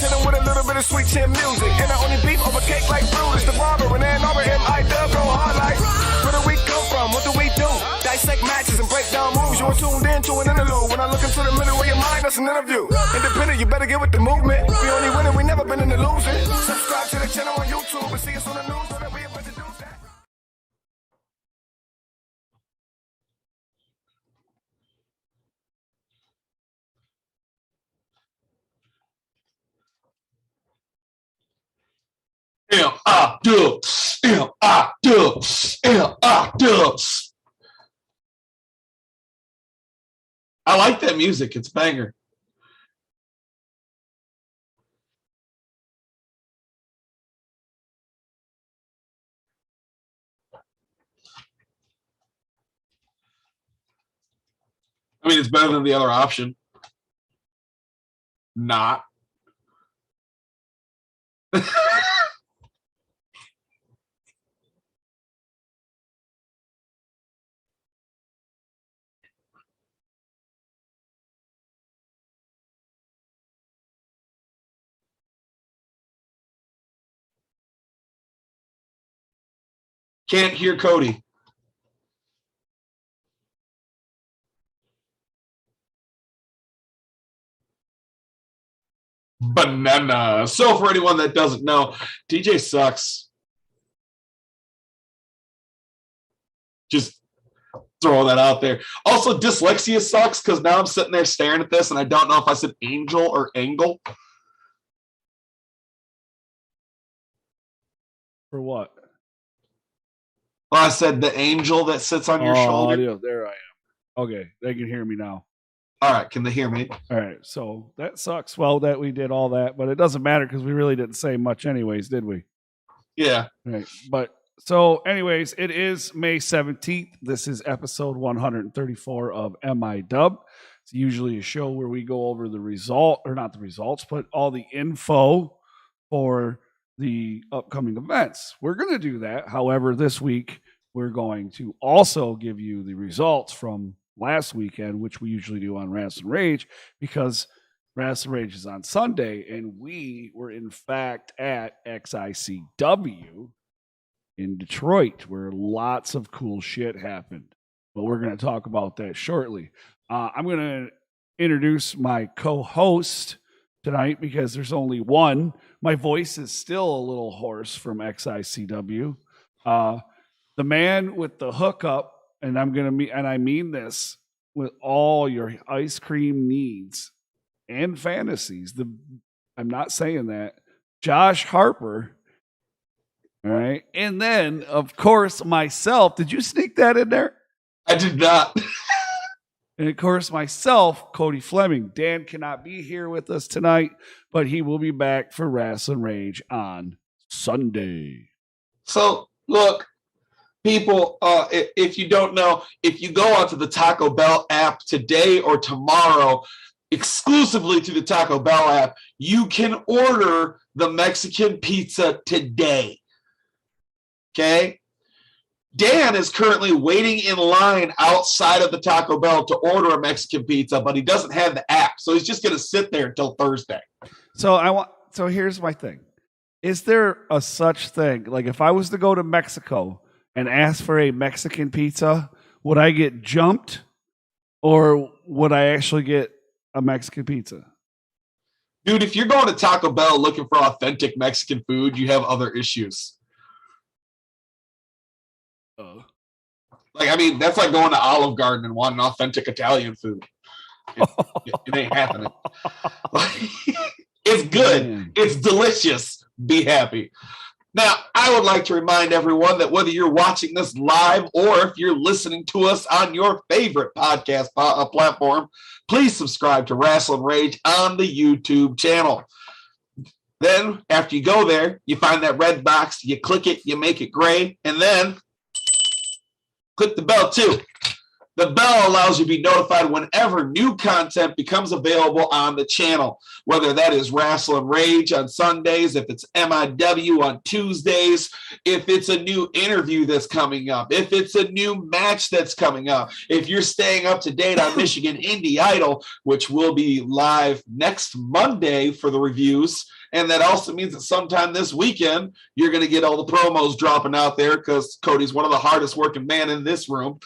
hit him with a little bit of sweet chin music. And I only beef over cake like fruit. It's the barber and then over MIW go hard like. Where do we come from? What do we do? Dissect matches and break down moves. You're tuned in to an interlude. When I look into the middle of your mind, that's an interview. Independent, you better get with the movement. We only winning, we never been in the losing. Subscribe to the channel on YouTube and see us on the news whenever we about to do that. I like that music. It's a banger. I mean, it's better than the other option. Not. Can't hear Cody. Banana. So for anyone that doesn't know, DJ sucks. Just throw that out there. Also, dyslexia sucks because now I'm sitting there staring at this and I don't know if I said angel or angle. For what? Well, I said the angel that sits on your shoulder. Audio. There I am. Okay, they can hear me now. All right, can they hear me? All right, so that sucks. Well, that we did all that, but it doesn't matter because we really didn't say much anyways, did we? Yeah. Right. But so anyways, it is May 17th. This is episode 134 of MIW. It's usually a show where we go over the result, or not the results, but all the info for the upcoming events. We're going to do that. However, this week we're going to also give you the results from last weekend, which we usually do on Rasslin Rage, because Rasslin Rage is on Sunday, and we were in fact at XICW in Detroit, where lots of cool shit happened. But we're going to talk about that shortly. I'm going to introduce my co-host tonight because there's only one. My voice is still a little hoarse from XICW. The man with the hookup, and I mean this with all your ice cream needs and fantasies. I'm not saying that. Josh Harper. All right. And then, of course, myself. Did you sneak that in there? I did not. And of course, myself, Cody Fleming. Dan cannot be here with us tonight, but he will be back for Rasslin Rage on Sunday. So, look, people, if you don't know, if you go onto the Taco Bell app today or tomorrow, exclusively to the Taco Bell app, you can order the Mexican pizza today. Okay? Dan is currently waiting in line outside of the Taco Bell to order a Mexican pizza, but he doesn't have the app, so he's just going to sit there until Thursday. So here's my thing. Is there a such thing, like if I was to go to Mexico and ask for a Mexican pizza, would I get jumped or would I actually get a Mexican pizza? Dude, if you're going to Taco Bell looking for authentic Mexican food, you have other issues. Like, I mean, that's like going to Olive Garden and wanting authentic Italian food. It ain't happening. It's good. Man. It's delicious. Be happy. Now, I would like to remind everyone that whether you're watching this live or if you're listening to us on your favorite podcast platform, please subscribe to Rasslin Rage on the YouTube channel. Then, after you go there, you find that red box, you click it, you make it gray, and then click the bell too. The bell allows you to be notified whenever new content becomes available on the channel, whether that is Rasslin Rage on Sundays, if it's MIW on Tuesdays, if it's a new interview that's coming up, if it's a new match that's coming up, if you're staying up to date on Michigan Indie Idol, which will be live next Monday for the reviews. And that also means that sometime this weekend, you're going to get all the promos dropping out there because Cody's one of the hardest working men in this room.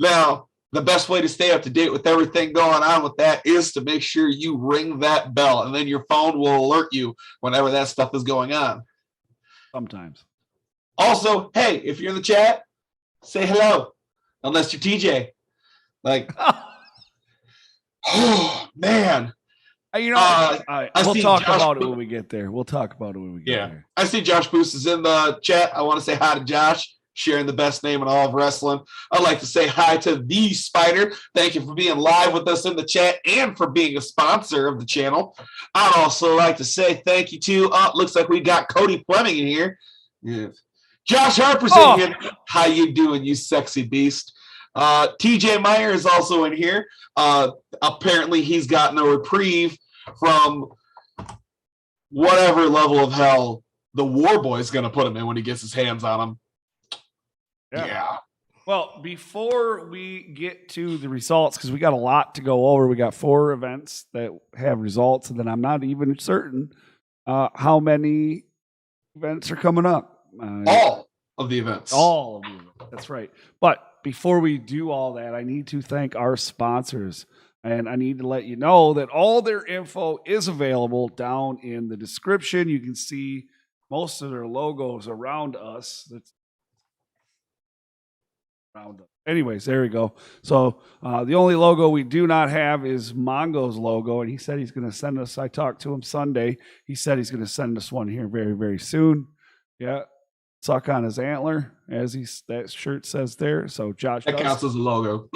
Now, the best way to stay up to date with everything going on with that is to make sure you ring that bell, and then your phone will alert you whenever that stuff is going on. Sometimes. Also, hey, if you're in the chat, say hello, unless you're TJ. Like, oh, man. You know, we'll talk Josh about it when we get there. We'll talk about it when we get there. I see Josh Boost is in the chat. I want to say hi to Josh, sharing the best name in all of wrestling. I'd like to say hi to the Spyder. Thank you for being live with us in the chat and for being a sponsor of the channel. I'd also like to say thank you to, looks like we got Cody Fleming in here. Yeah. Josh Harper's in here. How you doing, you sexy beast? TJ Meyer is also in here. Apparently he's gotten a reprieve from whatever level of hell the War Boy's going to put him in when he gets his hands on him. Yeah. Well, before we get to the results, because we got a lot to go over, we got 4 events that have results, and then I'm not even certain how many events are coming up. All of the events. All of them. That's right. But before we do all that, I need to thank our sponsors, and I need to let you know that all their info is available down in the description. You can see most of their logos around us. That's anyways, there we go. So the only logo we do not have is Mongo's logo, and he said he's going to send us. I talked to him Sunday. He said he's going to send us one here very, very soon. Yeah, suck on his antler, as that shirt says there. So Josh, that counts as a logo.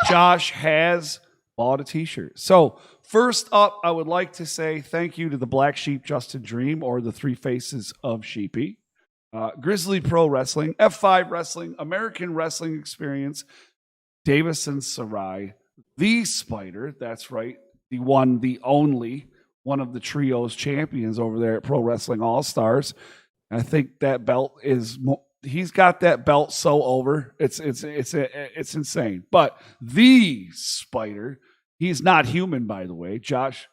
Josh has bought a T-shirt. So first up, I would like to say thank you to the Blacksheep Justin Dream, or the Three Faces of Sheepy. Grizzly Pro Wrestling, F5 Wrestling, American Wrestling Experience, Davison Sarai, the Spyder, that's right, the one, the only, one of the trio's champions over there at Pro Wrestling All-Stars. I think that belt is, he's got that belt so over, it's insane. But the Spyder, he's not human, by the way. Josh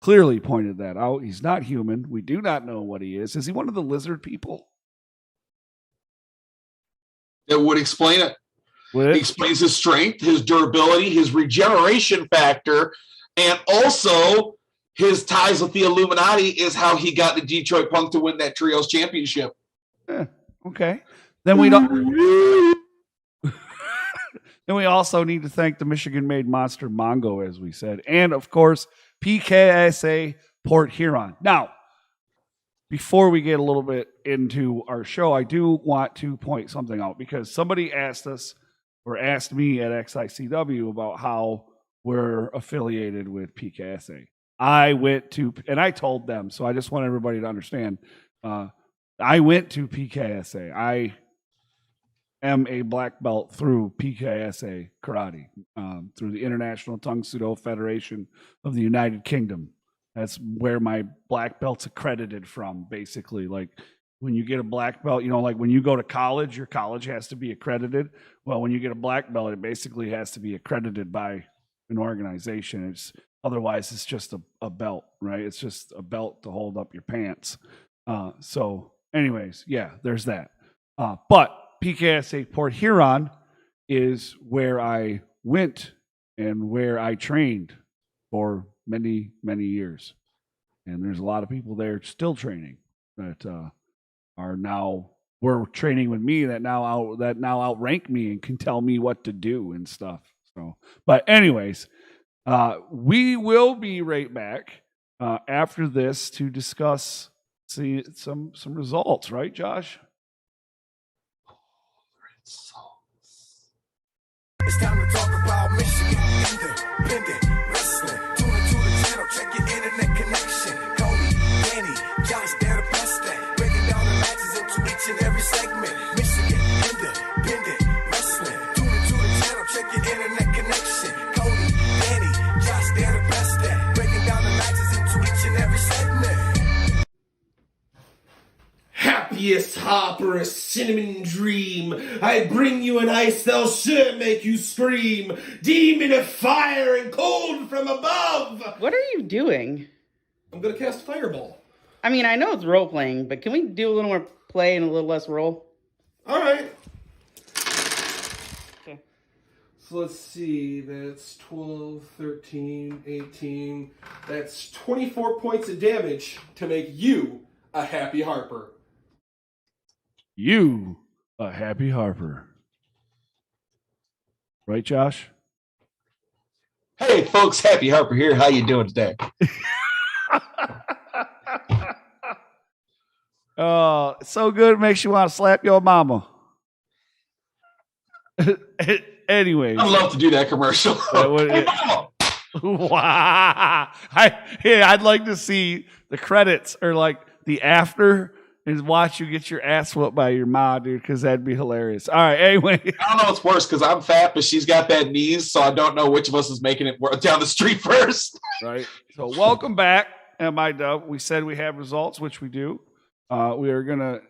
clearly pointed that out. He's not human. We do not know what he is. Is he one of the lizard people? It would explain it. It explains his strength, his durability, his regeneration factor, and also his ties with the Illuminati is how he got the Detroit Punk to win that trios championship. Okay. Then we don't. Then we also need to thank the Michigan-made monster Mongo, as we said, and of course PKSA Port Huron. Now, before we get a little bit into our show, I do want to point something out, because somebody asked us, or asked me at XICW, about how we're affiliated with PKSA. I went to, and I told them, so I just want everybody to understand, I went to PKSA. I am a black belt through PKSA Karate, through the International Tung Sudo Federation of the United Kingdom. That's where my black belt's accredited from, basically. Like, when you get a black belt, like when you go to college, your college has to be accredited. Well, when you get a black belt, it basically has to be accredited by an organization. Otherwise, it's just a belt, right? It's just a belt to hold up your pants. So anyways, yeah, there's that. But PKSA Port Huron is where I went and where I trained for many, many years. And there's a lot of people there still training that were training with me that now outrank me and can tell me what to do and stuff. So, but anyways, we will be right back after this to discuss some results, right, Josh? It's time to talk about Michigan independent wrestling. Tune into the channel, check your internet connection. Cody, Danny, Josh, they're the best at breaking down the matches into each and every segment. Michigan independent wrestling. Tune into the channel, check your Harper, a cinnamon dream. I bring you an ice that'll sure make you scream. Demon of fire and cold from above. What are you doing? I'm gonna cast Fireball. I mean, I know it's role playing, but can we do a little more play and a little less role? All right. Okay. So let's see, that's 12, 13, 18. That's 24 points of damage to make you a happy Harper. You a happy Harper. Right, Josh? Hey, folks, Happy Harper here. How you doing today? Oh, it's so good. It makes you want to slap your mama. Anyways. I'd love to do that commercial. Wow. I'd like to see the credits or like the after and watch you get your ass whooped by your ma, dude, because that'd be hilarious. All right, anyway. I don't know what's worse because I'm fat, but she's got bad knees, so I don't know which of us is making it down the street first. Right. So welcome back, MIW. We said we have results, which we do. We are going to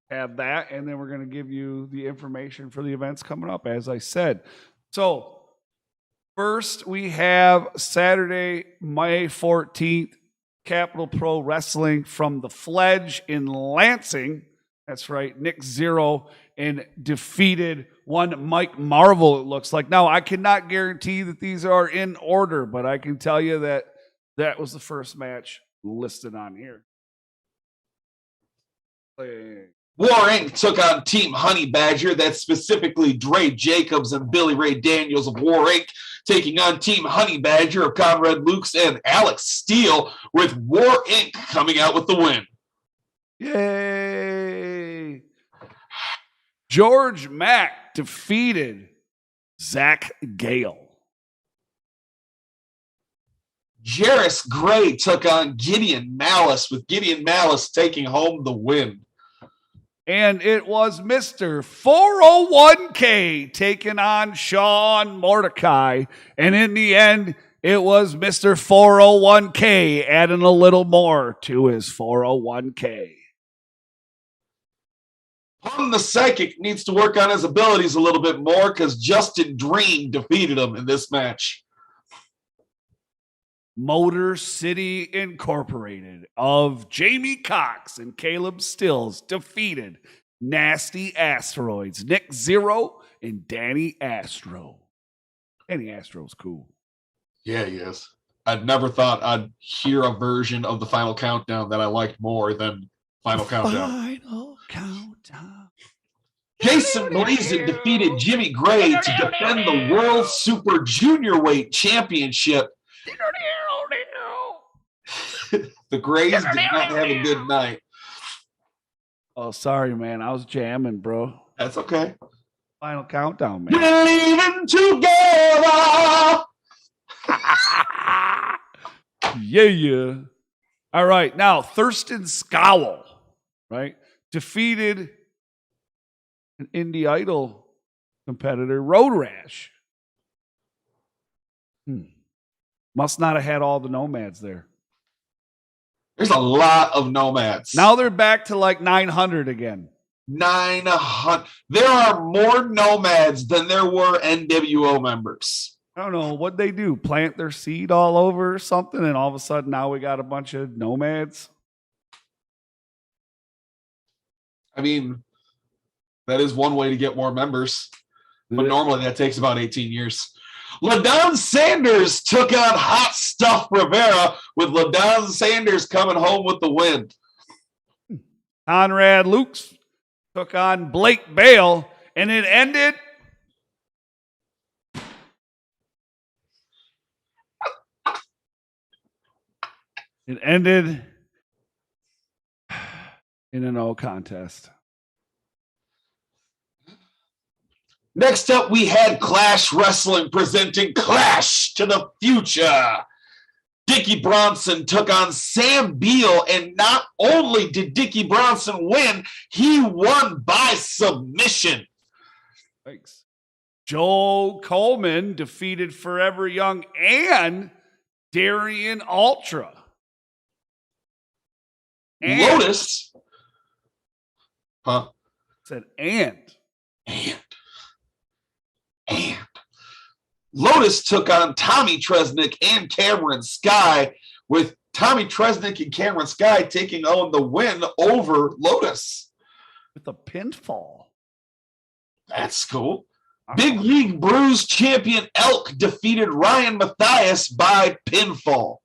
have that, and then we're going to give you the information for the events coming up, as I said. So first, we have Saturday, May 14th, Capital Pro Wrestling from the Fledge in Lansing. That's right, Nick Zero, and defeated one Mike Marvel, it looks like. Now, I cannot guarantee that these are in order, but I can tell you that that was the first match listed on here. War Inc. took on Team Honey Badger. That's specifically Dre Jacobs and Billy Ray Daniels of War Inc. taking on Team Honey Badger of Conrad Lukes and Alex Steele, with War Inc. coming out with the win. Yay! George Mack defeated Zach Gale. Jarris Gray took on Gideon Malice, with Gideon Malice taking home the win. And it was Mr. 401k taking on Sean Mordecai. And in the end, it was Mr. 401k adding a little more to his 401k. Pun the Psychic needs to work on his abilities a little bit more because Justin Dream defeated him in this match. Motor City Incorporated of Jamie Cox and Caleb Stills defeated Nasty Asteroids, Nick Zero and Danny Astro. Danny Astro's cool. Yeah, he is. I'd never thought I'd hear a version of the Final Countdown that I liked more than Final Countdown. Final Countdown. Jason Blazin defeated Jimmy Gray to defend the World Super Junior Weight Championship. The Grays did not have a good night. Oh, sorry, man. I was jamming, bro. That's okay. Final Countdown, man. We're leaving together. Yeah. All right. Now, Thurston Scowl, right, defeated an Indie Idol competitor, Road Rash. Must not have had all the nomads there. There's a lot of nomads. Now they're back to like 900 again. 900. There are more nomads than there were NWO members. I don't know what they do. Plant their seed all over or something, and all of a sudden now we got a bunch of nomads. I mean, that is one way to get more members, but normally that takes about 18 years. LaDon Sanders took on Hot Stuff Rivera, with LaDon Sanders coming home with the win. Conrad Lukes took on Blake Bale, and it ended in an no contest. Next up, we had Clash Wrestling presenting Clash to the Future. Dickie Bronson took on Sam Beal, and not only did Dickie Bronson win, he won by submission. Thanks. Joe Coleman defeated Forever Young and Darian Ultra. And Huh? Said and. And Lotus took on Tommy Tresnick and Cameron Sky, with Tommy Tresnick and Cameron Sky taking on the win over Lotus. With a pinfall. That's cool. Big League Brews champion Elk defeated Ryan Matthias by pinfall.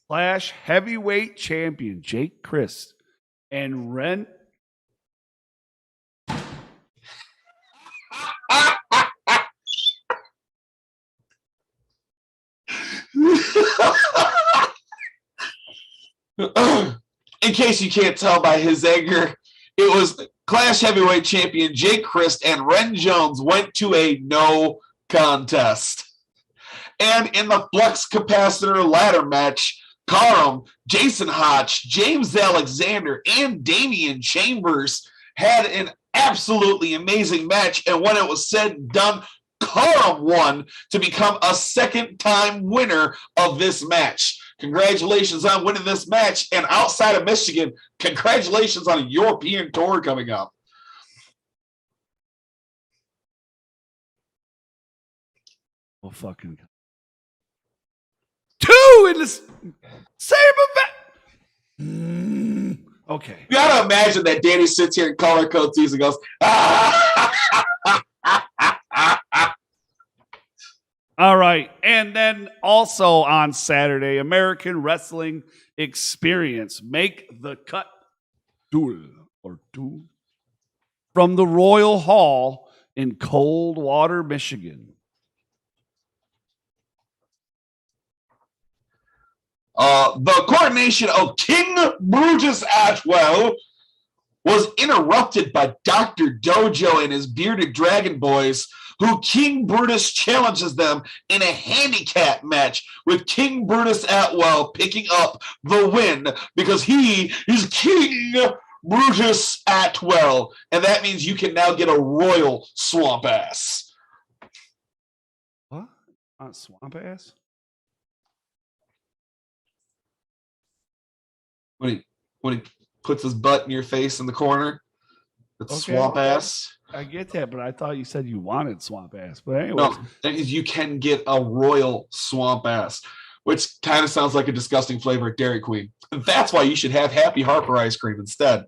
Flash heavyweight champion Jake Christ and Ren. In case you can't tell by his anger, it was Clash heavyweight champion Jake Christ and Ren Jones went to a no contest. And in the flux capacitor ladder match, Karam, Jason Hotch, James Alexander, and Damian Chambers had an absolutely amazing match. And when it was said and done, Karam won to become a second-time winner of this match. Congratulations on winning this match. And outside of Michigan, congratulations on a European tour coming up. Oh, fucking. Two in the same event. Okay. You gotta imagine that Danny sits here in color code season and goes, All right. And then also on Saturday, American Wrestling Experience. Make the cut. Duel or two. From the Royal Hall in Coldwater, Michigan. The coronation of King Brutus Atwell was interrupted by Dr. Dojo and his bearded dragon boys, who King Brutus challenges them in a handicap match, with King Brutus Atwell picking up the win because he is King Brutus Atwell, and that means you can now get a royal swamp ass. What? Not swamp ass? When he puts his butt in your face in the corner, it's Okay. swamp ass. I get that, but I thought you said you wanted swamp ass. But anyway, No, that means you can get a royal swamp ass, which kind of sounds like a disgusting flavor at Dairy Queen. That's why you should have Happy Harper ice cream instead.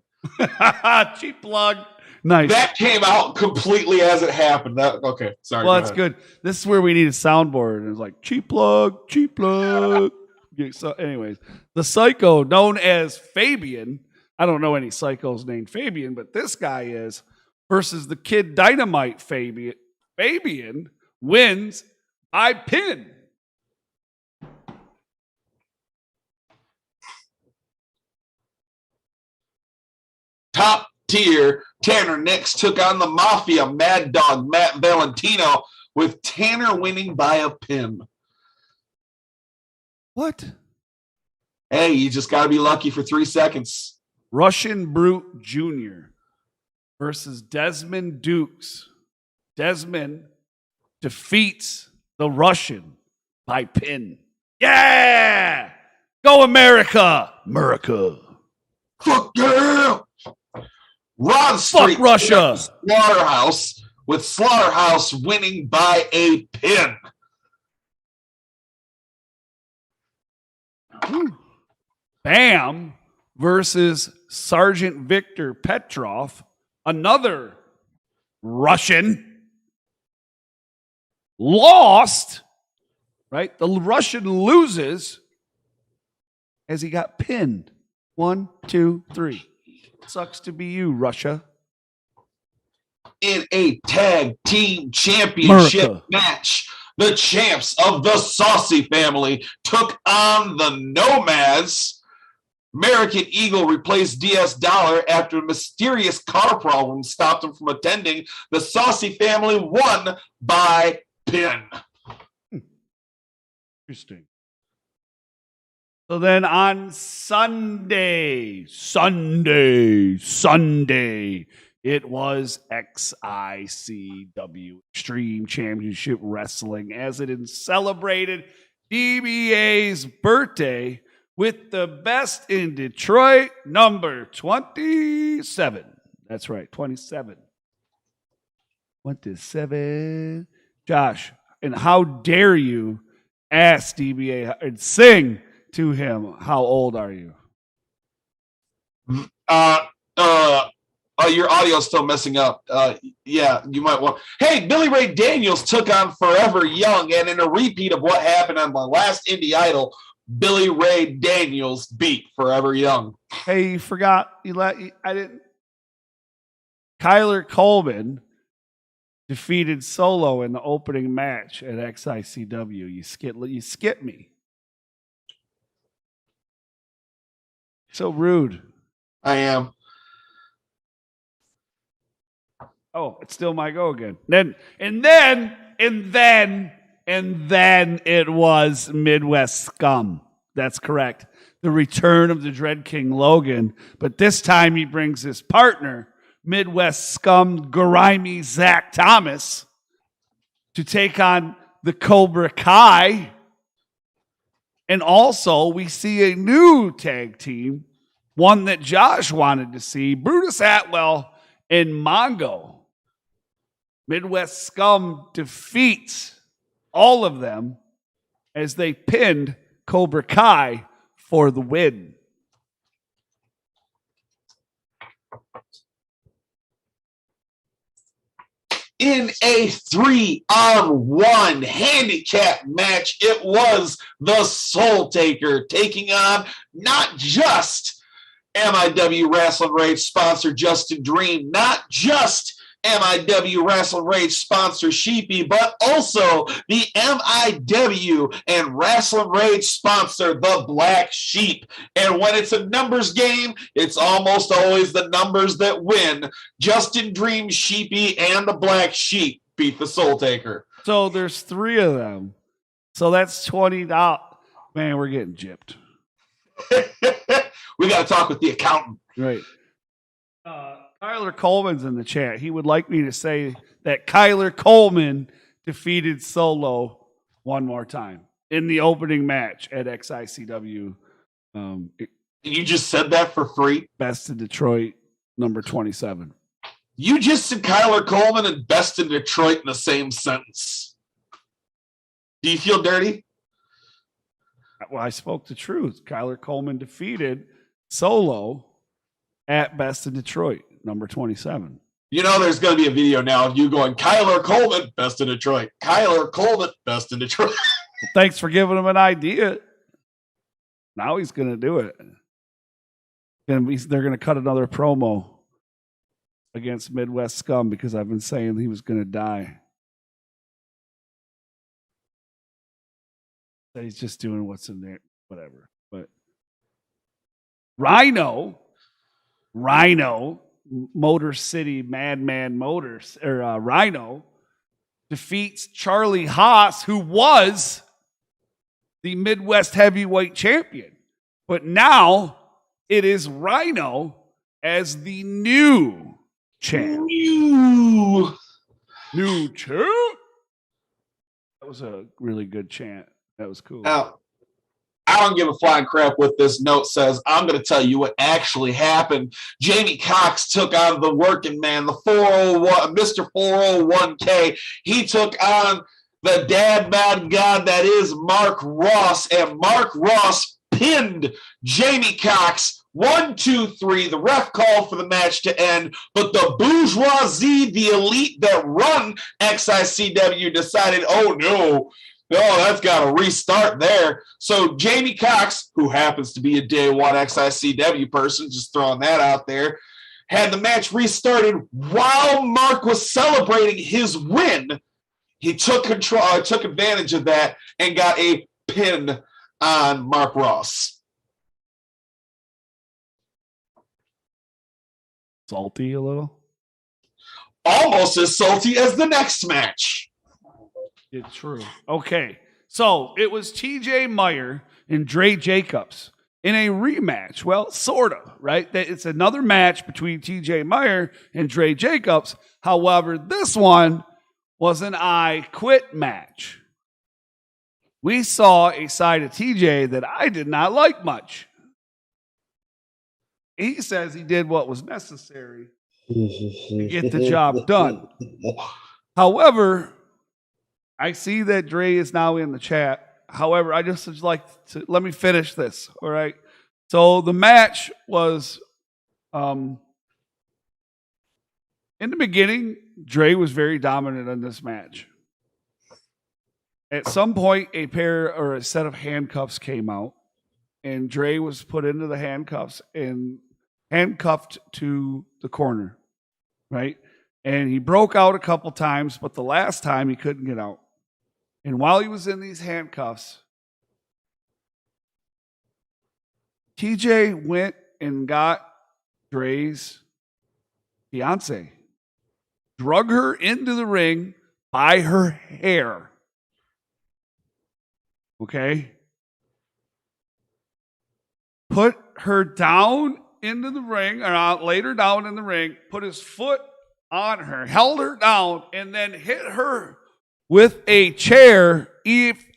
cheap plug. Nice. That came out completely as it happened. Okay, sorry. Well, go that's ahead. good. This is where we need a soundboard. And it's like cheap plug, cheap plug. Yeah, so, anyways, the psycho known as Fabian. I don't know any psychos named Fabian, but this guy is, versus the Kid Dynamite Fabian. Fabian wins by pin. Top tier, Tanner Nix took on the Mafia Mad Dog Matt Valentino, with Tanner winning by a pin. What? Hey, you just got to be lucky for 3 seconds. Russian Brute Jr. versus Desmond Dukes. Desmond defeats the Russian by pin. Yeah! Go America! America. Fuck yeah! Rod Fuck Street Russia! Slaughterhouse, with Slaughterhouse winning by a pin. Bam versus Sergeant Victor Petrov, another Russian, lost, right? The Russian loses as he got pinned. 1, 2, 3. Sucks to be you, Russia. In a tag team championship America. match, the champs of the Saucy family took on the Nomads. American Eagle replaced DS Dollar after a mysterious car problem stopped him from attending. The Saucy family won by pin. Interesting. So then on Sunday, it was XICW Extreme Championship Wrestling as it celebrated DBA's birthday with the best in Detroit, number 27. That's right, 27. 27. Josh, and how dare you ask DBA and sing to him, how old are you? Your audio's still messing up. Yeah, you might want. Hey, Billy Ray Daniels took on Forever Young, and in a repeat of what happened on my last Indie Idol, Billy Ray Daniels beat Forever Young. Hey, you forgot. I didn't. Kyler Coleman defeated Solo in the opening match at XICW. You skip me. So rude. I am. Oh, it's still my go again. Then it was Midwest Scum. That's correct. The return of the Dread King Logan, but this time he brings his partner, Midwest Scum Grimy Zach Thomas, to take on the Cobra Kai. And also, we see a new tag team, one that Josh wanted to see, Brutus Atwell and Mongo. Midwest Scum defeats all of them as they pinned Cobra Kai for the win. In a 3-on-1 handicap match, it was the Soul Taker taking on not just MIW Rasslin Rage sponsor Justin Dream, not just MIW Rasslin Rage sponsor Sheepy, but also the MIW and Rasslin Rage sponsor the Black Sheep. And when it's a numbers game, it's almost always the numbers that win. Justin Dream, Sheepy, and the Black Sheep beat the Soul Taker. So there's 3 of them. So that's $20. Man, we're getting gypped. We got to talk with the accountant. Right. Kyler Coleman's in the chat. He would like me to say that Kyler Coleman defeated Solo one more time in the opening match at XICW. You just said that for free? Best in Detroit, number 27. You just said Kyler Coleman and Best in Detroit in the same sentence. Do you feel dirty? Well, I spoke the truth. Kyler Coleman defeated Solo at Best in Detroit, number 27. You know, there's going to be a video now of you going, Kyler Coleman, Best in Detroit. Kyler Coleman, Best in Detroit. Well, thanks for giving him an idea. Now he's going to do it. And they're going to cut another promo against Midwest Scum because I've been saying he was going to die. He's just doing what's in there, whatever. But Rhino, Motor City Madman Motors, or Rhino, defeats Charlie Haas, who was the Midwest Heavyweight Champion. But now it is Rhino as the new champ. New champ. That was a really good chant. That was cool. Now, I don't give a flying crap what this note says. I'm going to tell you what actually happened. Jamie Cox took on the working man, the 401, Mr. 401k. He took on the dad bod god that is Mark Ross, and Mark Ross pinned Jamie Cox 1, 2, 3. The ref called for the match to end, but the bourgeoisie, the elite that run XICW, decided, oh no, that's got to restart there. So Jamie Cox, who happens to be a day one XICW person, just throwing that out there, had the match restarted while Mark was celebrating his win. He took advantage of that and got a pin on Mark Ross. Salty a little? Almost as salty as the next match. It's true. Okay. So it was TJ Meyer and Dre Jacobs in a rematch. Well, sort of, right? It's another match between TJ Meyer and Dre Jacobs. However, this one was an I Quit match. We saw a side of TJ that I did not like much. He says he did what was necessary to get the job done. However, I see that Dre is now in the chat. However, I just would like to let me finish this. All right. So the match was in the beginning, Dre was very dominant in this match. At some point, a pair or a set of handcuffs came out, and Dre was put into the handcuffs and handcuffed to the corner, right? And he broke out a couple times, but the last time he couldn't get out. And while he was in these handcuffs, TJ went and got Dre's fiance, drug her into the ring by her hair. Okay? Put her down into the ring, or laid her down in the ring, put his foot on her, held her down, and then hit her with a chair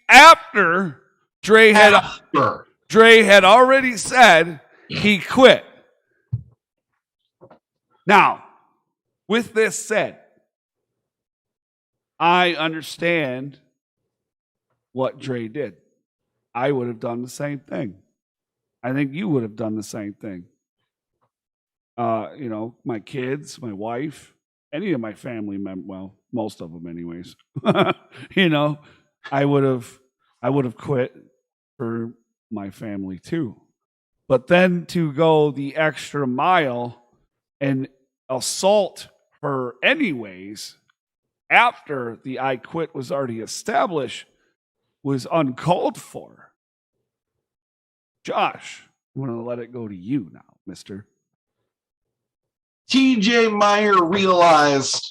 after Dre had already said he quit. Now, with this said, I understand what Dre did. I would have done the same thing. I think you would have done the same thing. My kids, my wife, any of my family members, well, most of them anyways. I would have quit for my family too. But then to go the extra mile and assault her anyways after the I quit was already established was uncalled for. Josh, I'm going to let it go to you now, mister. TJ Meyer realized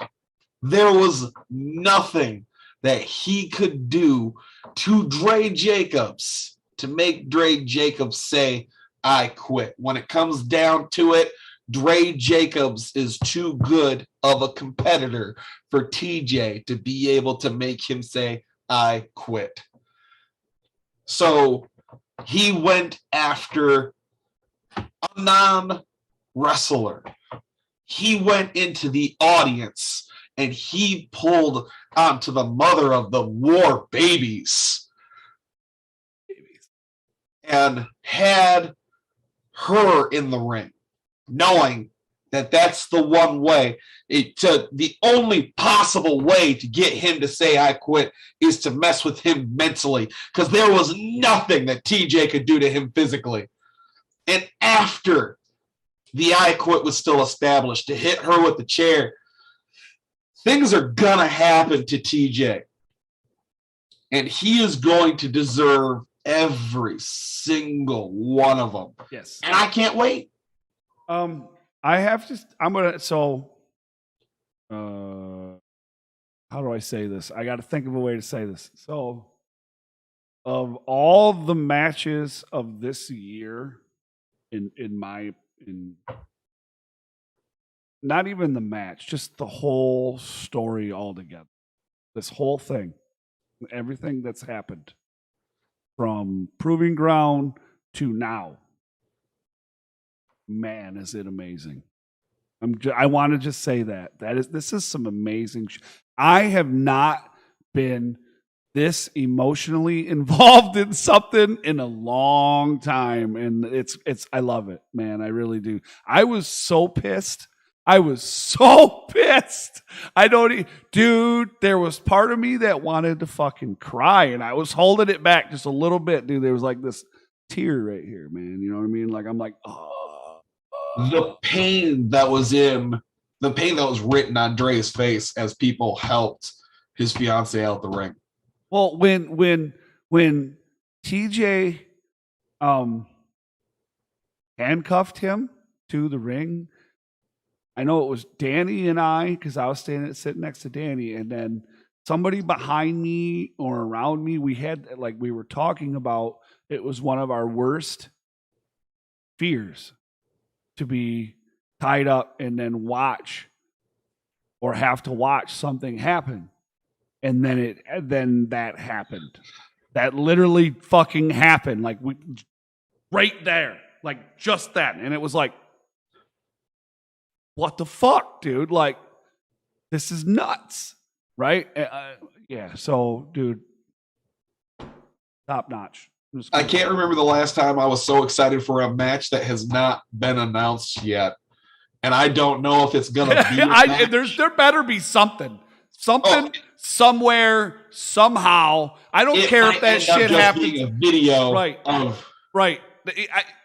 there was nothing that he could do to Dre Jacobs to make Dre Jacobs say, I quit. When it comes down to it, Dre Jacobs is too good of a competitor for TJ to be able to make him say, I quit. So he went after a non-wrestler. He went into the audience and he pulled onto the mother of the war babies and had her in the ring, knowing that that's the one way. The only possible way to get him to say I quit is to mess with him mentally, because there was nothing that TJ could do to him physically. And after the I quit was still established, to hit her with the chair, things are gonna happen to TJ. And he is going to deserve every single one of them. Yes. And I can't wait. How do I say this? I got to think of a way to say this. So, of all the matches of this year, not even the match, just the whole story altogether, this whole thing, everything that's happened from Proving Ground to now, man, is it amazing. I want to just say this is some amazing I have not been this emotionally involved in something in a long time, and I love it, man. I really do. I was so pissed. Dude, there was part of me that wanted to fucking cry, and I was holding it back just a little bit, dude. There was like this tear right here, man. You know what I mean? Like, I'm like, the pain that was written on Dre's face as people helped his fiance out the ring. Well, when TJ handcuffed him to the ring, I know it was Danny and I, because I was sitting next to Danny, and then somebody behind me or around me, we were talking about, it was one of our worst fears to be tied up and then have to watch something happen. And then that happened. That literally fucking happened. Like, right there. Like, just that. And it was like, what the fuck, dude? Like, this is nuts, right? Yeah. So, dude, top notch. I can't remember the last time I was so excited for a match that has not been announced yet. And I don't know if it's gonna be. There better be something, somewhere, somehow. I don't care if that shit happens. A video, right? Of, right,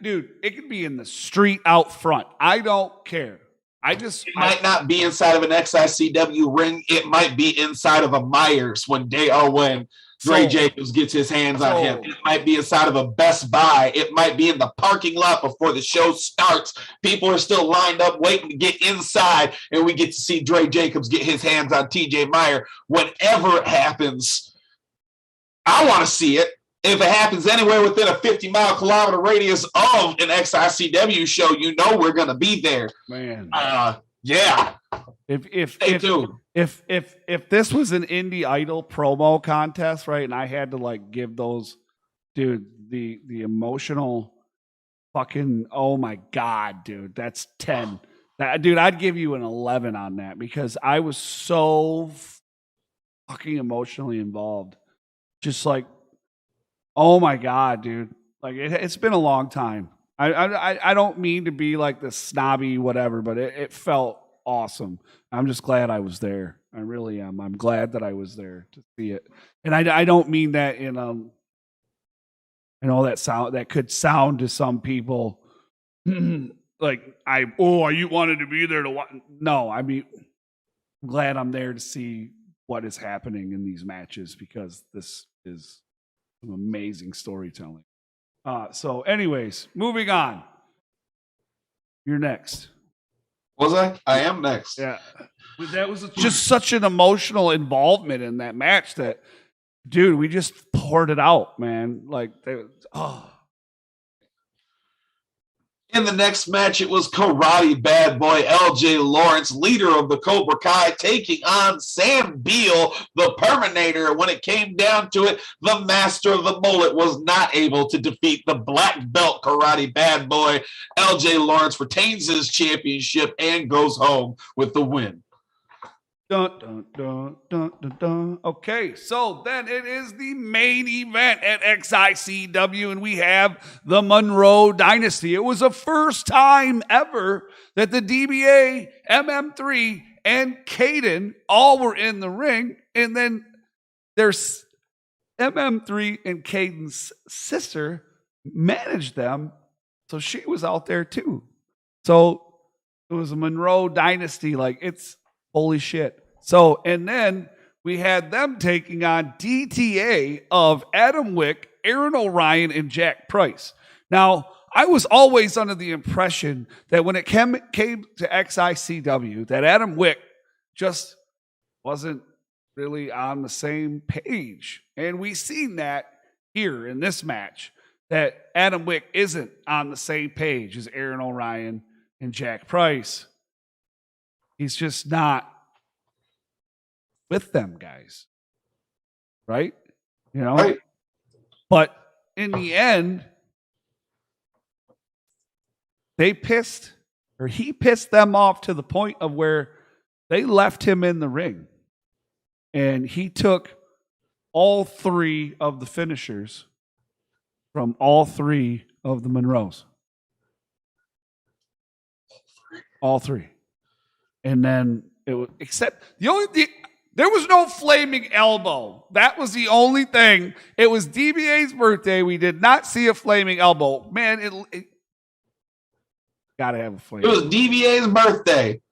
dude. It could be in the street out front. I don't care. It might not be inside of an XICW ring. It might be inside of a Myers when Dre Jacobs gets his hands on him. It might be inside of a Best Buy. It might be in the parking lot before the show starts. People are still lined up waiting to get inside, and we get to see Dre Jacobs get his hands on TJ Meyer. Whenever it happens, I want to see it. If it happens anywhere within a 50-mile radius of an XICW show, you know we're going to be there. Man. Yeah. If this was an Indie Idol promo contest, right, and I had to like give those, dude, the emotional fucking, oh my God, dude, that's 10. Dude, I'd give you an 11 on that because I was so fucking emotionally involved. Just like, oh my God, dude. Like it's been a long time. I don't mean to be like the snobby whatever, but it felt awesome. I'm just glad I was there. I really am. I'm glad that I was there to see it. And I don't mean that in I know that could sound to some people like you wanted to be there to watch. No, I mean I'm glad I'm there to see what is happening in these matches because this is some amazing storytelling. So anyways, moving on. You're next. Was I? I am next. Yeah. That was just such an emotional involvement in that match that, dude, we just poured it out, man. Like, In the next match, it was Karate Bad Boy LJ Lawrence, leader of the Cobra Kai, taking on Sam Beal, the Perminator. When it came down to it, the master of the mullet was not able to defeat the black belt Karate Bad Boy. LJ Lawrence retains his championship and goes home with the win. Dun, dun, dun, dun, dun, dun. Okay, so then it is the main event at XICW, and we have the Monroe Dynasty. It was the first time ever that the DBA, MM3, and Caden all were in the ring, and then there's MM3 and Caden's sister managed them, so she was out there too. So it was a Monroe Dynasty, like it's holy shit. So, and then we had them taking on DTA of Adam Wick, Aaron O'Ryan, and Jack Price. Now, I was always under the impression that when it came to XICW, that Adam Wick just wasn't really on the same page. And we've seen that here in this match, that Adam Wick isn't on the same page as Aaron O'Ryan and Jack Price. He's just not with them guys. Right? You know? Right. But in the end, he pissed them off to the point of where they left him in the ring. And he took all three of the finishers from all three of the Monroes. All three. And then it was, except there was no flaming elbow. That was the only thing. It was DBA's birthday. We did not see a flaming elbow. Man, it gotta have a flame. It was DBA's birthday.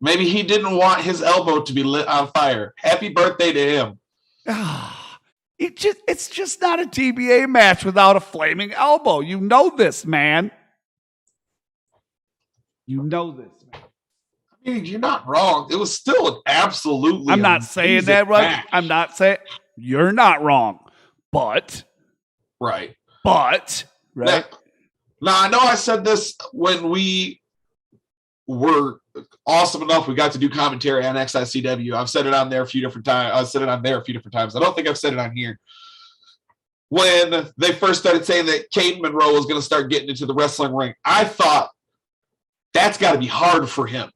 Maybe he didn't want his elbow to be lit on fire. Happy birthday to him. It's just not a DBA match without a flaming elbow. You know this, man. You know this, man. I mean, you're not wrong. It was still an absolutely. I'm not saying that right. Match. I'm not saying you're not wrong, but right. Right. Now, I know I said this when we were awesome enough. We got to do commentary on XICW. I've said it on there a few different times. I've said it on there a few different times. I don't think I've said it on here. When they first started saying that Caden Monroe was going to start getting into the wrestling ring, I thought that's got to be hard for him.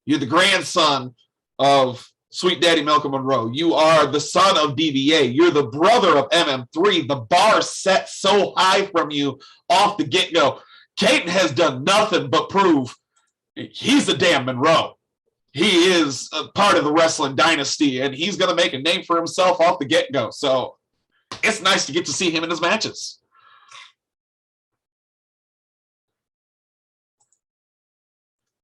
You're the grandson of Sweet Daddy Malcolm Monroe. You are the son of DVA. You're the brother of MM3. The bar set so high from you off the get-go. Caden has done nothing but prove he's a damn Monroe. He is a part of the wrestling dynasty, and he's going to make a name for himself off the get-go. So it's nice to get to see him in his matches.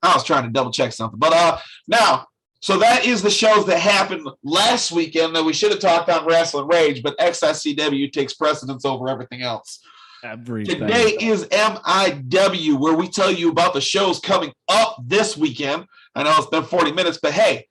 I was trying to double-check something. But now, so that is the shows that happened last weekend that we should have talked on Rasslin Rage, but XICW takes precedence over everything else. Everything. Today is MIW, where we tell you about the shows coming up this weekend. I know it's been 40 minutes, but hey,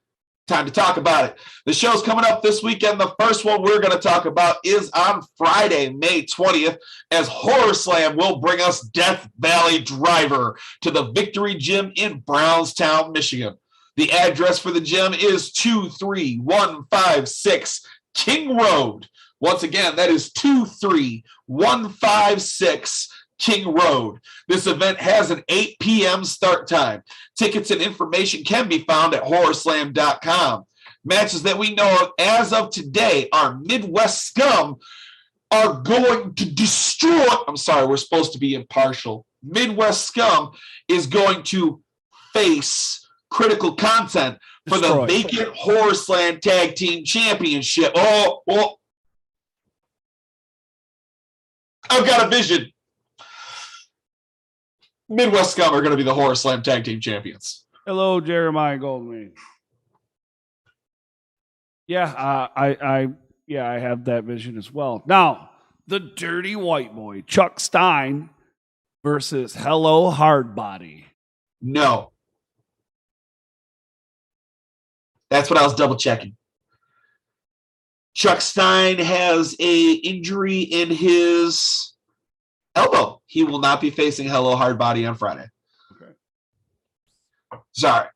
time to talk about it. The show's coming up this weekend. The first one we're going to talk about is on Friday, May 20th, as Horror Slam will bring us Death Valley Driver to the Victory Gym in Brownstown, Michigan. The address for the gym is 23156 King Road. Once again, that is 23156 King Road. This event has an 8 p.m. start time. Tickets and information can be found at horrorslam.com. Matches that we know of as of today are Midwest Scum are going to destroy. I'm sorry, we're supposed to be impartial. Midwest Scum is going to face Critical Content for the vacant Horror Slam Tag Team Championship. Oh, I've got a vision. Midwest Scum are going to be the Horror Slam Tag Team Champions. Hello, Jeremiah Goldman. Yeah, I have that vision as well. Now, the Dirty White Boy, Chuck Stein versus Hello Hardbody. No. That's what I was double checking. Chuck Stein has a injury in his elbow. He will not be facing Hello Hardbody on Friday. Okay. Sorry.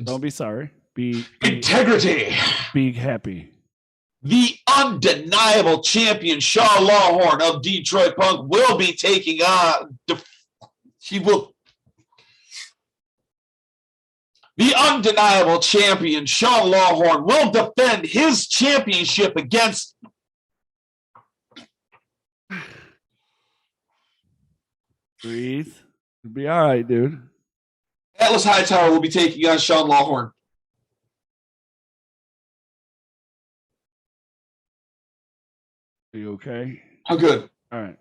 Don't be sorry. Be integrity. Be happy. The undeniable champion Shaw Lawhorn of Detroit Punk will be taking on. The undeniable champion, Sean Lawhorn, will defend his championship against Breathe. You'll be all right, dude. Atlas Hightower will be taking on Sean Lawhorn. Are you okay? I'm good. All right.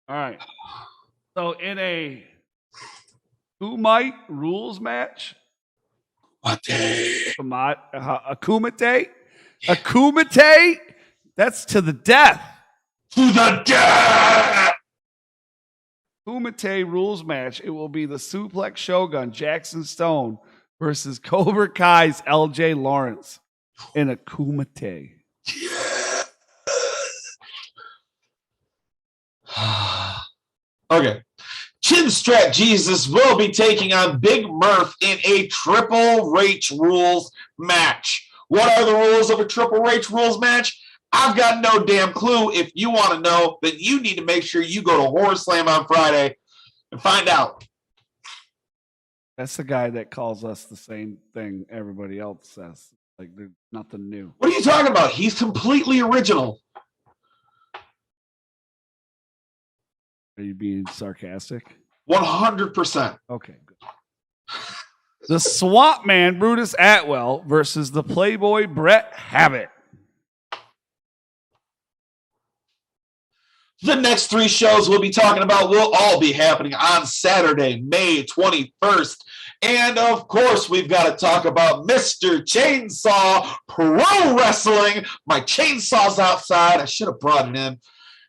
All right. So in a Who Might rules match, Akumite, that's to the death. To the death. Kumite rules match. It will be the Suplex Shogun Jackson Stone versus Cobra Kai's LJ Lawrence in a Kumite. Okay. Chinstrap Jesus will be taking on Big Murph in a Triple H rules match. What are the rules of a Triple H rules match? I've got no damn clue. If you want to know, then you need to make sure you go to Horror Slam on Friday and find out. That's the guy that calls us the same thing everybody else says. Like, there's nothing new. What are you talking about? He's completely original. Are you being sarcastic? 100%. Okay, good. The Swamp Man, Brutus Atwell, versus the Playboy Brett Habit. The next three shows we'll be talking about will all be happening on Saturday, May 21st. And, of course, we've got to talk about Mr. Chainsaw Pro Wrestling. My chainsaw's outside. I should have brought it in.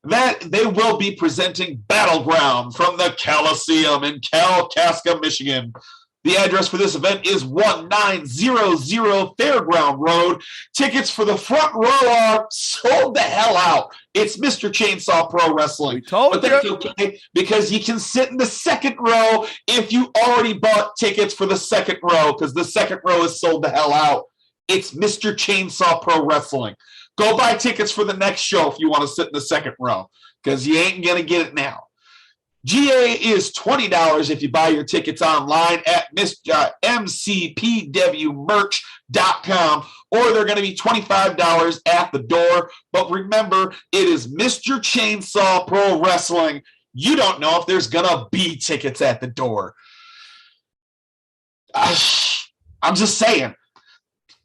That they will be presenting Battleground from the Coliseum in Kalkaska, Michigan. The address for this event is 1900 Fairground Road. Tickets for the front row are sold the hell out. It's Mr. Chainsaw Pro Wrestling. But that's okay because you can sit in the second row if you already bought tickets for the second row because the second row is sold the hell out. It's Mr. Chainsaw Pro Wrestling. Go buy tickets for the next show if you want to sit in the second row because you ain't going to get it now. GA is $20 if you buy your tickets online at mcpwmerch.com, or they're going to be $25 at the door. But remember, it is Mr. Chainsaw Pro Wrestling. You don't know if there's going to be tickets at the door. I'm just saying.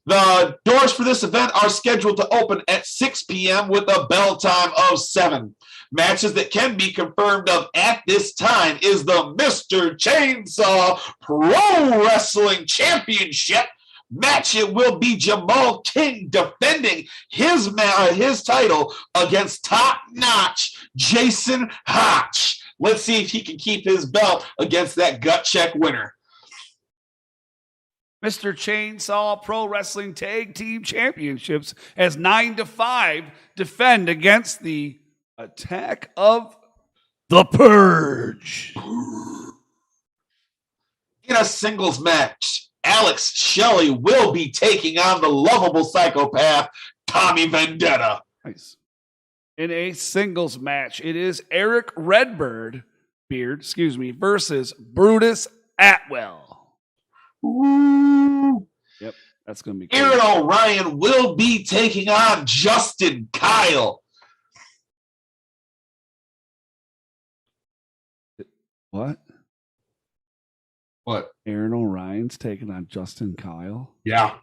The doors for this event are scheduled to open at 6 p.m. with a bell time of 7. Matches that can be confirmed of at this time is the Mr. Chainsaw Pro Wrestling Championship match. It will be Jamal King defending his title against top-notch Jason Hotch. Let's see if he can keep his belt against that gut check winner. Mr. Chainsaw Pro Wrestling Tag Team Championships as 9-5 defend against the Attack of the Purge. In a singles match, Alex Shelley will be taking on the lovable psychopath Tommy Vendetta. Nice. In a singles match, it is Eric Beard, versus Brutus Atwell. Ooh. Yep, that's going to be cool. Aaron O'Ryan will be taking on Justin Kyle. What? Aaron O'Ryan's taking on Justin Kyle? Yeah.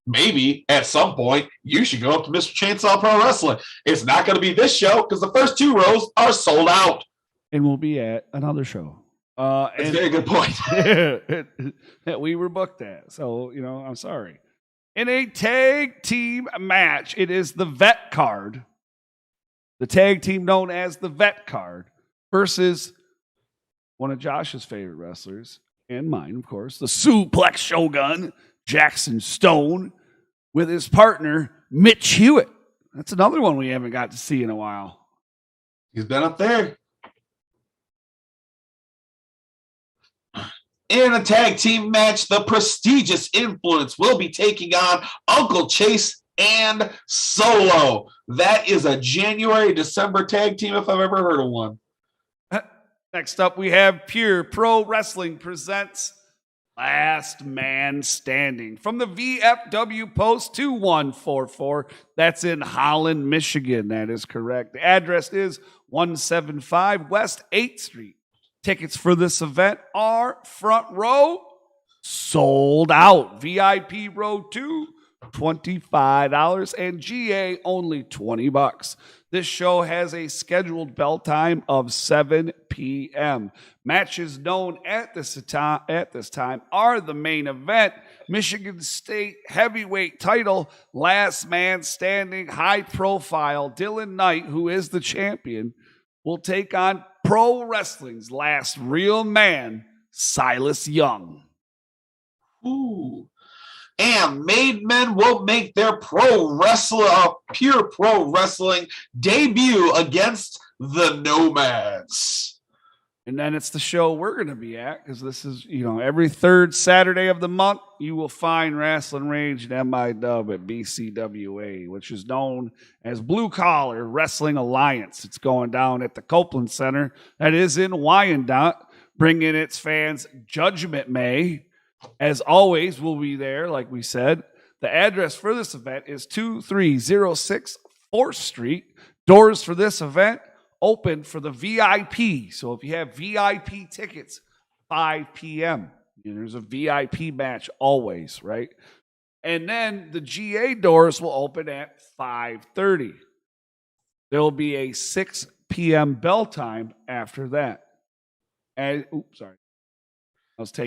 Maybe at some point you should go up to Mr. Chainsaw Pro Wrestling. It's not going to be this show because the first 2 rows are sold out. And we'll be at another show. That's a very good point. That we were booked at. So, I'm sorry. In a tag team match, it is the Vet Card. The tag team known as the Vet Card versus one of Josh's favorite wrestlers, and mine, of course, the Suplex Shogun, Jackson Stone, with his partner, Mitch Hewitt. That's another one we haven't got to see in a while. He's been up there. In a tag team match, the prestigious Influence will be taking on Uncle Chase and Solo. That is a January-December tag team if I've ever heard of one. Next up, we have Pure Pro Wrestling presents Last Man Standing from the VFW Post 2144. That's in Holland, Michigan. That is correct. The address is 175 West 8th Street. Tickets for this event are front row sold out. VIP row 2, $25, and GA only $20. This show has a scheduled bell time of 7 p.m. Matches known at this time are the main event, Michigan State heavyweight title, last man standing, high profile. Dylan Knight, who is the champion, will take on pro wrestling's last real man, Silas Young. Ooh. And Made Men will make their Pure Pro Wrestling debut against the Nomads. And then it's the show we're going to be at, because this is, every third Saturday of the month, you will find Rasslin Rage and MIW at BCWA, which is known as Blue Collar Wrestling Alliance. It's going down at the Copeland Center. That is in Wyandotte, bringing its fans Judgment May. As always, we'll be there, like we said. The address for this event is 2306 4th Street. Doors for this event open for the VIP. So if you have VIP tickets, 5 p.m. There's a VIP match always, right? And then the GA doors will open at 5:30. There will be a 6 p.m. bell time after that. And,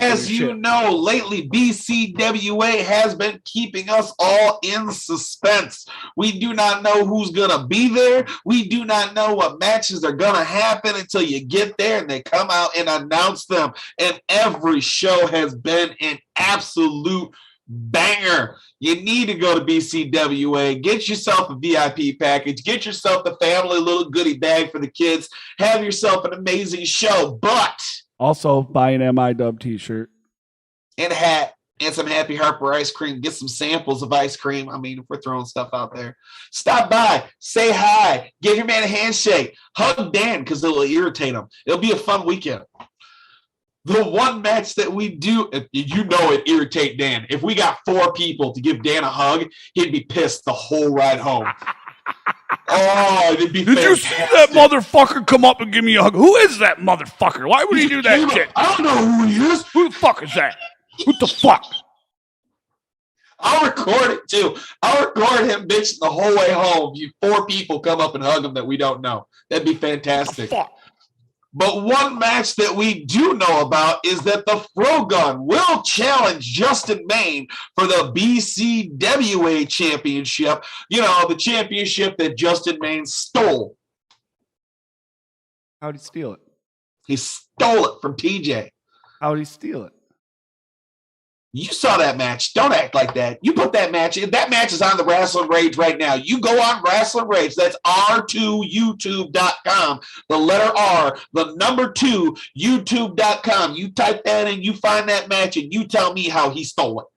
As you know, lately BCWA has been keeping us all in suspense. We do not know who's going to be there. We do not know what matches are going to happen until you get there and they come out and announce them. And every show has been an absolute banger. You need to go to BCWA, get yourself a VIP package, get yourself the family little goodie bag for the kids, have yourself an amazing show. But also buy an MIW T-shirt and hat and some Happy Harper ice cream. Get some samples of ice cream. I mean, if we're throwing stuff out there, stop by, say hi, give your man a handshake, hug Dan because it'll irritate him. It'll be a fun weekend. The one match that we do, you know, it irritate Dan. If we got 4 people to give Dan a hug, he'd be pissed the whole ride home. Oh, it'd be Did you see that motherfucker come up and give me a hug? Who is that motherfucker? Why would he do that shit? I don't know who he is. Who the fuck is that? What the fuck? I'll record it too. I'll record him bitching the whole way home. You 4 people come up and hug him that we don't know. That'd be fantastic. Fuck. But one match that we do know about is that the Frogun will challenge Justin Maine for the BCWA championship. You know, the championship that Justin Maine stole. How'd he steal it? He stole it from TJ. How'd he steal it? You saw that match. Don't act like that. You put that match in. That match is on the Rasslin Rage right now. You go on Rasslin Rage. That's r2youtube.com. The letter R, the number 2, youtube.com. You type that in, you find that match, and you tell me how he stole it.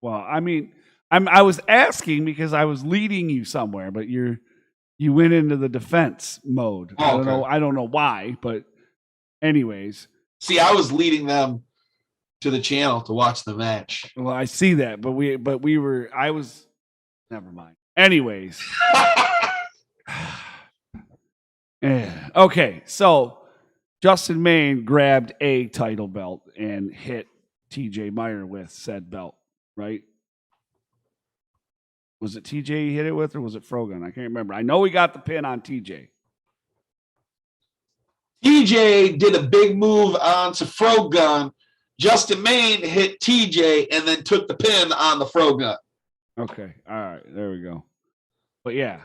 Well, I mean, I was asking because I was leading you somewhere, but you went into the defense mode. Oh, I don't know why, but anyways. See, I was leading them to the channel to watch the match. Well, I see that, never mind. Anyways. Yeah. Okay, so Justin Maine grabbed a title belt and hit TJ Meyer with said belt, right? Was it TJ he hit it with, or was it Frogun? I can't remember. I know he got the pin on TJ. TJ did a big move onto Frogun. Justin Maine hit TJ and then took the pin on the Frogun. Okay. All right. There we go. But yeah.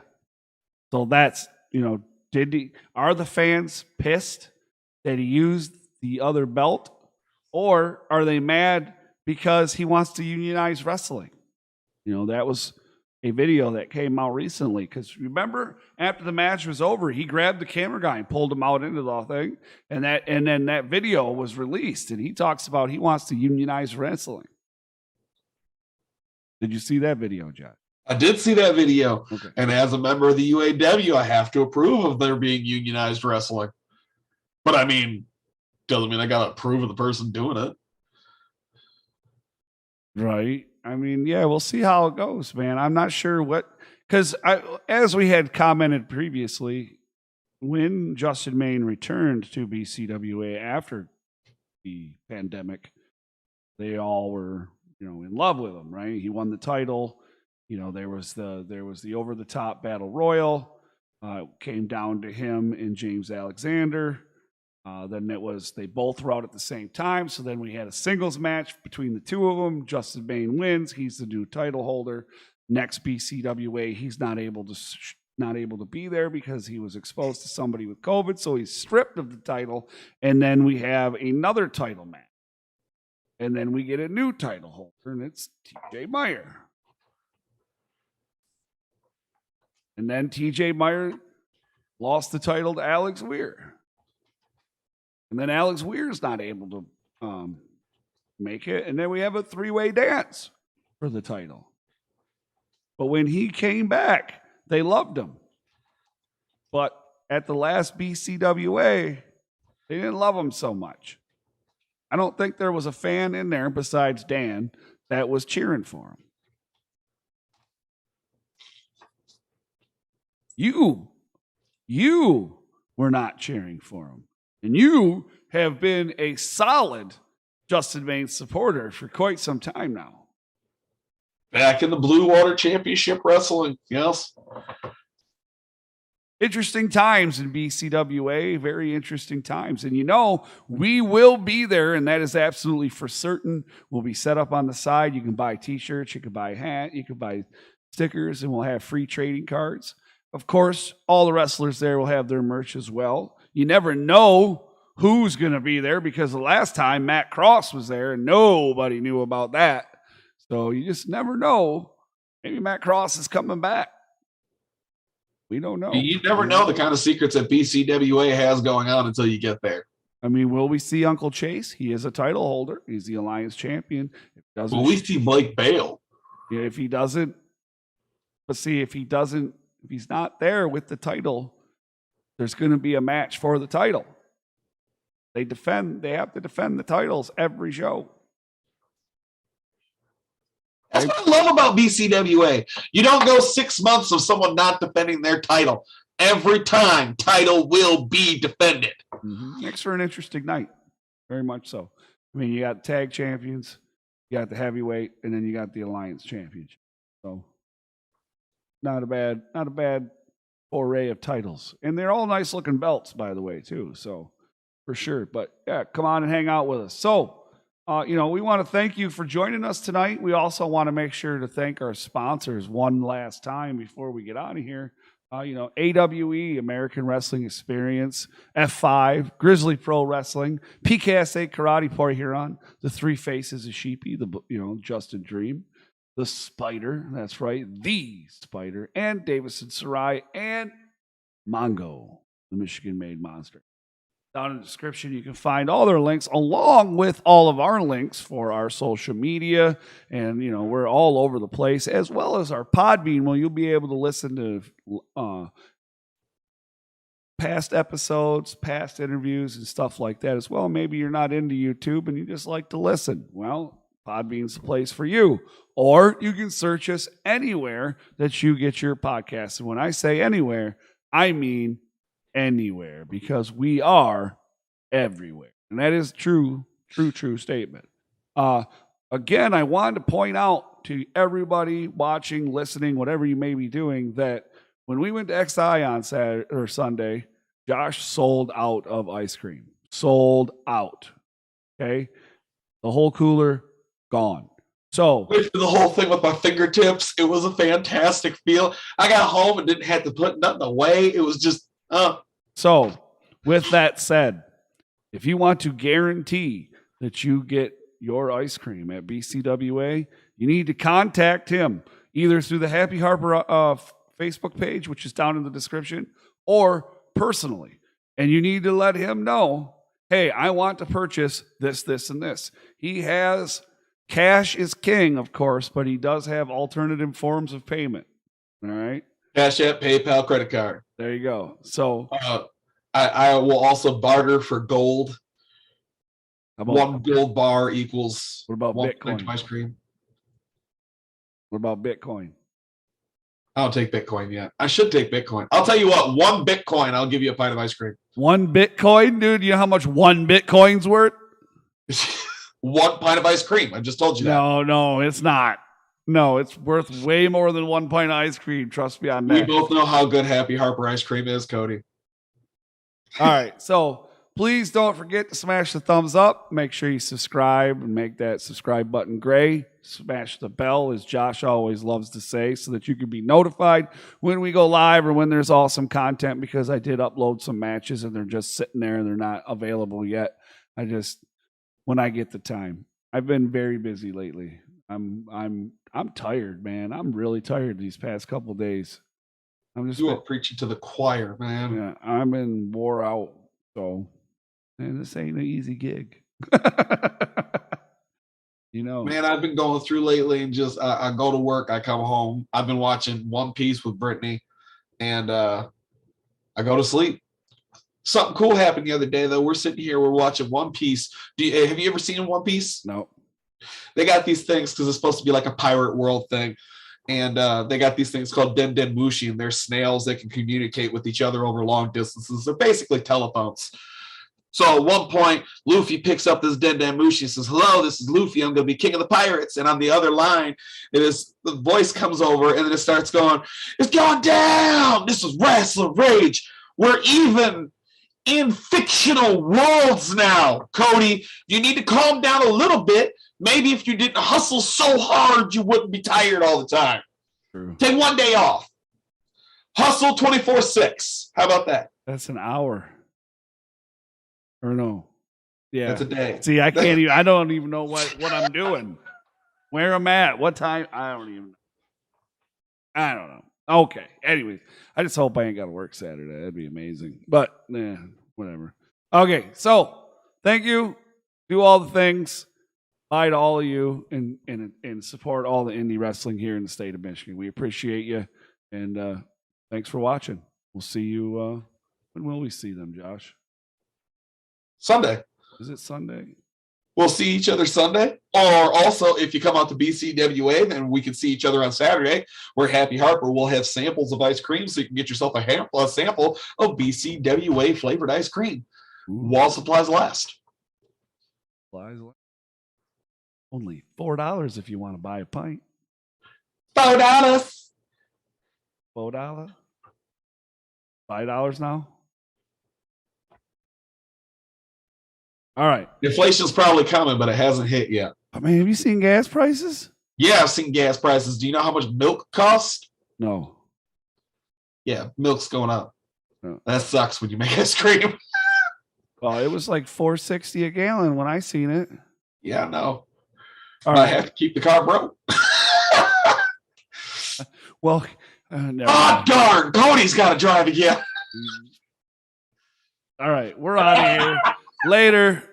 So that's, are the fans pissed that he used the other belt? Or are they mad because he wants to unionize wrestling? That was a video that came out recently. Because remember, after the match was over, he grabbed the camera guy and pulled him out into the thing. And then that video was released. And he talks about he wants to unionize wrestling. Did you see that video, John? I did see that video. Okay. And as a member of the UAW, I have to approve of there being unionized wrestling. But I mean, doesn't mean I got to approve of the person doing it. Right. I mean, yeah, we'll see how it goes, man. I'm not sure because as we had commented previously, when Justin Maine returned to BCWA after the pandemic, they all were, in love with him, right? He won the title. There was the over the top battle royal. Came down to him and James Alexander. Then they both were out at the same time. So then we had a singles match between the two of them. Justin Maine wins. He's the new title holder. Next BCWA, he's not able to be there because he was exposed to somebody with COVID. So he's stripped of the title. And then we have another title match. And then we get a new title holder, and it's TJ Meyer. And then TJ Meyer lost the title to Alex Weir. And then Alex Weir's not able to make it. And then we have a 3-way dance for the title. But when he came back, they loved him. But at the last BCWA, they didn't love him so much. I don't think there was a fan in there besides Dan that was cheering for him. You were not cheering for him. And you have been a solid Justin Maine supporter for quite some time now. Back in the Blue Water Championship Wrestling, yes. Interesting times in BCWA, very interesting times. And we will be there, and that is absolutely for certain. We'll be set up on the side. You can buy T-shirts, you can buy a hat, you can buy stickers, and we'll have free trading cards. Of course, all the wrestlers there will have their merch as well. You never know who's going to be there because the last time Matt Cross was there and nobody knew about that. So you just never know. Maybe Matt Cross is coming back. We don't know. You never know the kind of secrets that BCWA has going on until you get there. I mean, will we see Uncle Chase? He is a title holder. He's the Alliance champion. Will we see Blake Bale? If he doesn't, but see, if he's not there with the title, there's going to be a match for the title. They have to defend the titles every show. That's what I love about BCWA. You don't go 6 months of someone not defending their title. Every time, title will be defended. Makes for an interesting night. Very much so. I mean, you got tag champions, you got the heavyweight, and then you got the Alliance championship. So not a bad foray of titles. And they're all nice looking belts, by the way, too. So for sure. But yeah, come on and hang out with us. So we want to thank you for joining us tonight. We also want to make sure to thank our sponsors one last time before we get out of here. AWE, American Wrestling Experience, F5, Grizzly Pro Wrestling, PKSA Karate for Huron, the Three Faces of Sheepy, Justin Dream, the Spyder, that's right, the Spyder, and Davison Sarai, and Mongo, the Michigan-made monster. Down in the description, you can find all their links along with all of our links for our social media. And, we're all over the place, as well as our Podbean, where you'll be able to listen to past episodes, past interviews, and stuff like that as well. Maybe you're not into YouTube and you just like to listen. Well, Podbean's the place for you. Or you can search us anywhere that you get your podcasts. And when I say anywhere, I mean anywhere, because we are everywhere. And that is true statement. Again, I wanted to point out to everybody watching, listening, whatever you may be doing, that when we went to XI on Saturday or Sunday, Josh sold out of ice cream. Sold out. Okay? The whole cooler gone. So went through the whole thing with my fingertips. It was a fantastic feel. I got home and didn't have to put nothing away. It was just So, with that said, if you want to guarantee that you get your ice cream at BCWA, you need to contact him either through the Happy Harper Facebook page, which is down in the description, or personally. And you need to let him know, hey, I want to purchase this, this, and this. He has cash is king, of course, but he does have alternative forms of payment. All right. Cash App, PayPal, credit card. There you go. So I will also barter for gold. One gold bar equals what about one Bitcoin? pint of ice cream. What about Bitcoin? I don't take Bitcoin yet. I should take Bitcoin. I'll tell you what, one Bitcoin, I'll give you a pint of ice cream. One Bitcoin, dude? You know how much one Bitcoin's worth? One pint of ice cream. I just told you that. No, it's not. No, it's worth way more than 1 pint of ice cream. Trust me on that. We both know how good Happy Harper ice cream is, Cody. All right. So please don't forget to smash the thumbs up. Make sure you subscribe and make that subscribe button gray. Smash the bell, as Josh always loves to say, so that you can be notified when we go live or when there's awesome content, because I did upload some matches and they're just sitting there and they're not available yet. When I get the time. I've been very busy lately. I'm tired, man. I'm really tired these past couple of days. You are preaching to the choir, man. Yeah, I'm in wore out. So, and this ain't an easy gig. Man, I've been going through lately and just I go to work, I come home. I've been watching One Piece with Brittany, and I go to sleep. Something cool happened the other day, though. We're sitting here, we're watching One Piece. Have you ever seen One Piece? No. They got these things because it's supposed to be like a pirate world thing. And they got these things called Den Den Mushi, and they're snails that can communicate with each other over long distances. They're basically telephones. So at one point, Luffy picks up this Den Den Mushi and says, hello, this is Luffy. I'm going to be king of the pirates. And on the other line, the voice comes over, and then it starts going, it's going down. This is Rasslin Rage. We're even in fictional worlds now, Cody. You need to calm down a little bit. Maybe if you didn't hustle so hard, you wouldn't be tired all the time. True. Take one day off. Hustle 24/6. How about that? That's an hour. Or no. Yeah. That's a day. See, I can't even, I don't even know what I'm doing. Where I'm at. What time? I don't know. Okay. Anyways, I just hope I ain't got to work Saturday. That'd be amazing. But, whatever. Okay. So, thank you. Do all the things. Bye to all of you and support all the indie wrestling here in the state of Michigan. We appreciate you. And thanks for watching. We'll see you. When will we see them, Josh? Sunday. Is it Sunday? We'll see each other Sunday. Or also, if you come out to BCWA, then we can see each other on Saturday, where Happy Harper will have samples of ice cream, so you can get yourself a sample of BCWA flavored ice cream. While supplies last. Only $4 if you want to buy a pint. $4. $4. $5 now. All right. Inflation's probably coming, but it hasn't hit yet. I mean, have you seen gas prices? Yeah, I've seen gas prices. Do you know how much milk costs? No. Yeah, milk's going up. No. That sucks when you make ice cream. Well, it was like $4.60 a gallon when I seen it. Yeah, no. All I right. have to keep the car broke. Well, never Oh, mind. darn. Cody's got to drive again. All right. We're out of here. Later.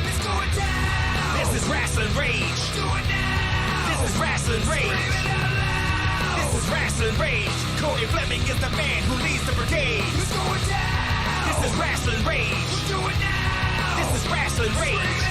It's going down. This is Rasslin Rage. It's going down. This is Rasslin Rage. Scream it out loud. This is Rasslin Rage. Cody Fleming is the man who leads the brigade. It's going down. This is Rasslin Rage. We'll do it now. This is Rasslin Rage.